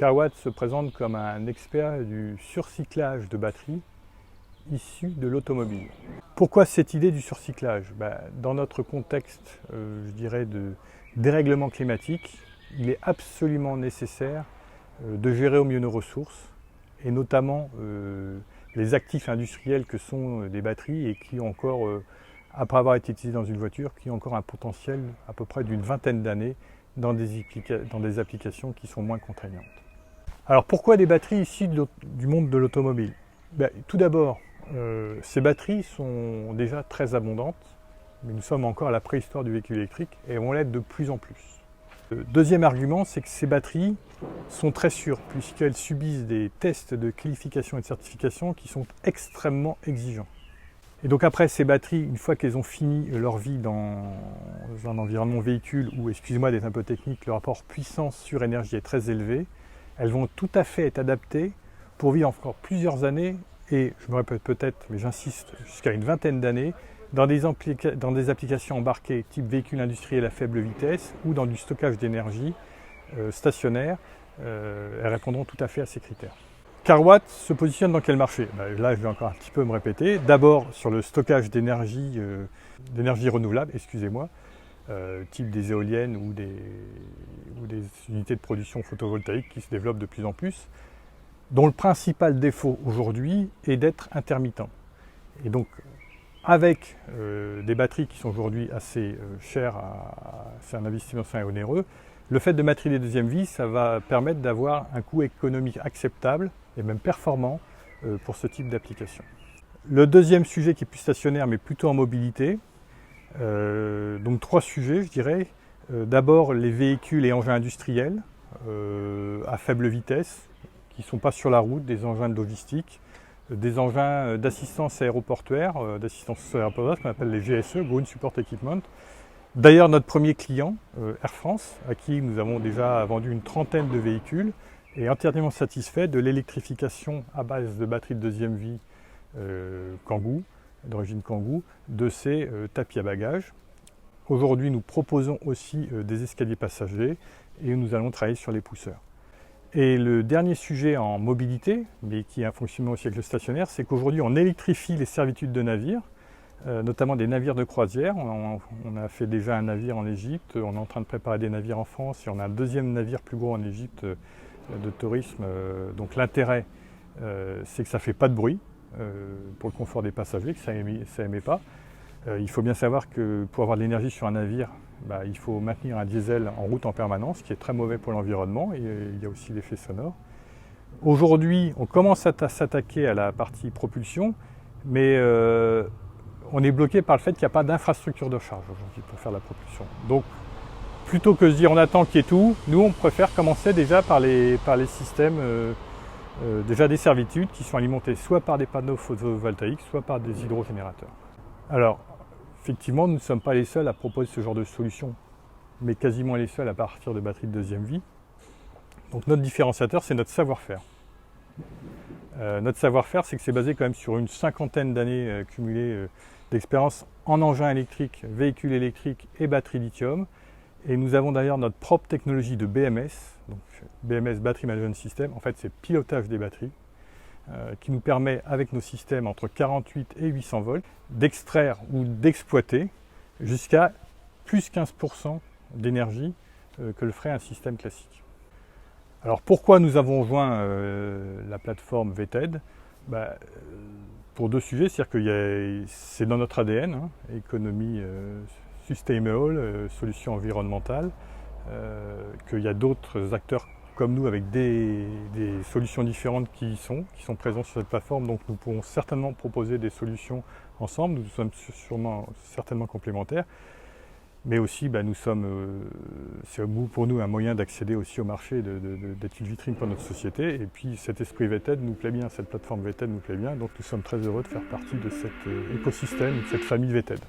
Carwatt se présente comme un expert du surcyclage de batteries issues de l'automobile. Pourquoi cette idée du surcyclage? Dans notre contexte, je dirais, de dérèglement climatique, il est absolument nécessaire de gérer au mieux nos ressources, et notamment les actifs industriels que sont des batteries et qui ont encore, après avoir été utilisés dans une voiture, qui ont encore un potentiel à peu près d'une vingtaine d'années dans des applications qui sont moins contraignantes. Alors pourquoi des batteries issues du monde de l'automobile? Tout d'abord, ces batteries sont déjà très abondantes, mais nous sommes encore à la préhistoire du véhicule électrique et vont l'être de plus en plus. Le deuxième argument, c'est que ces batteries sont très sûres puisqu'elles subissent des tests de qualification et de certification qui sont extrêmement exigeants. Et donc après, ces batteries, une fois qu'elles ont fini leur vie dans un environnement véhicule où, excusez-moi d'être un peu technique, le rapport puissance sur énergie est très élevé, elles vont tout à fait être adaptées pour vivre encore plusieurs années, et je me répète peut-être, mais j'insiste, jusqu'à une vingtaine d'années, dans des applications embarquées type véhicule industriel à faible vitesse ou dans du stockage d'énergie stationnaire. Elles répondront tout à fait à ces critères. Carwatt se positionne dans quel marché? Là, je vais encore un petit peu me répéter. D'abord sur le stockage d'énergie renouvelable, excusez-moi, type des éoliennes ou des unités de production photovoltaïque qui se développent de plus en plus, dont le principal défaut aujourd'hui est d'être intermittent. Et donc, avec des batteries qui sont aujourd'hui assez chères, c'est un investissement assez onéreux, le fait de batteries de deuxième vie, ça va permettre d'avoir un coût économique acceptable et même performant pour ce type d'application. Le deuxième sujet qui est plus stationnaire mais plutôt en mobilité, donc trois sujets je dirais. D'abord les véhicules et engins industriels à faible vitesse, qui ne sont pas sur la route, des engins de logistique, des engins d'assistance aéroportuaire, qu'on appelle les GSE, Ground Support Equipment. D'ailleurs, notre premier client, Air France, à qui nous avons déjà vendu une trentaine de véhicules, est entièrement satisfait de l'électrification à base de batteries de deuxième vie Kangoo, d'origine Kangoo, de ces tapis à bagages. Aujourd'hui, nous proposons aussi des escaliers passagers et nous allons travailler sur les pousseurs. Et le dernier sujet en mobilité, mais qui a un fonctionnement aussi avec le stationnaire, c'est qu'aujourd'hui on électrifie les servitudes de navires, notamment des navires de croisière. On a fait déjà un navire en Égypte, on est en train de préparer des navires en France et on a un deuxième navire plus gros en Égypte de tourisme. Donc l'intérêt, c'est que ça ne fait pas de bruit pour le confort des passagers, que ça émet pas. Il faut bien savoir que pour avoir de l'énergie sur un navire, il faut maintenir un diesel en route en permanence, ce qui est très mauvais pour l'environnement, et il y a aussi l'effet sonore. Aujourd'hui, on commence à s'attaquer à la partie propulsion, mais on est bloqué par le fait qu'il n'y a pas d'infrastructure de charge aujourd'hui pour faire la propulsion. Donc, plutôt que de se dire on attend qu'il y ait tout, nous on préfère commencer déjà par les systèmes, déjà des servitudes qui sont alimentées soit par des panneaux photovoltaïques, soit par des hydrogénérateurs. Alors, effectivement, nous ne sommes pas les seuls à proposer ce genre de solution, mais quasiment les seuls à partir de batteries de deuxième vie. Donc notre différenciateur, c'est notre savoir-faire. Notre savoir-faire, c'est que c'est basé quand même sur une cinquantaine d'années cumulées d'expérience en engins électriques, véhicules électriques et batteries lithium. Et nous avons d'ailleurs notre propre technologie de BMS, donc BMS Battery Management System, en fait c'est pilotage des batteries, qui nous permet, avec nos systèmes entre 48 et 800 volts, d'extraire ou d'exploiter jusqu'à plus 15% d'énergie que le ferait un système classique. Alors pourquoi nous avons rejoint la plateforme VTED? Pour deux sujets, c'est-à-dire que c'est dans notre ADN, économie sustainable, solutions environnementales, qu'il y a d'autres acteurs comme nous, avec des solutions différentes qui sont présents sur cette plateforme. Donc nous pourrons certainement proposer des solutions ensemble, nous sommes certainement complémentaires. Mais aussi, c'est pour nous un moyen d'accéder aussi au marché, d'être une vitrine pour notre société. Et puis cet esprit VTED nous plaît bien, cette plateforme VTED nous plaît bien. Donc nous sommes très heureux de faire partie de cet écosystème, de cette famille VTED.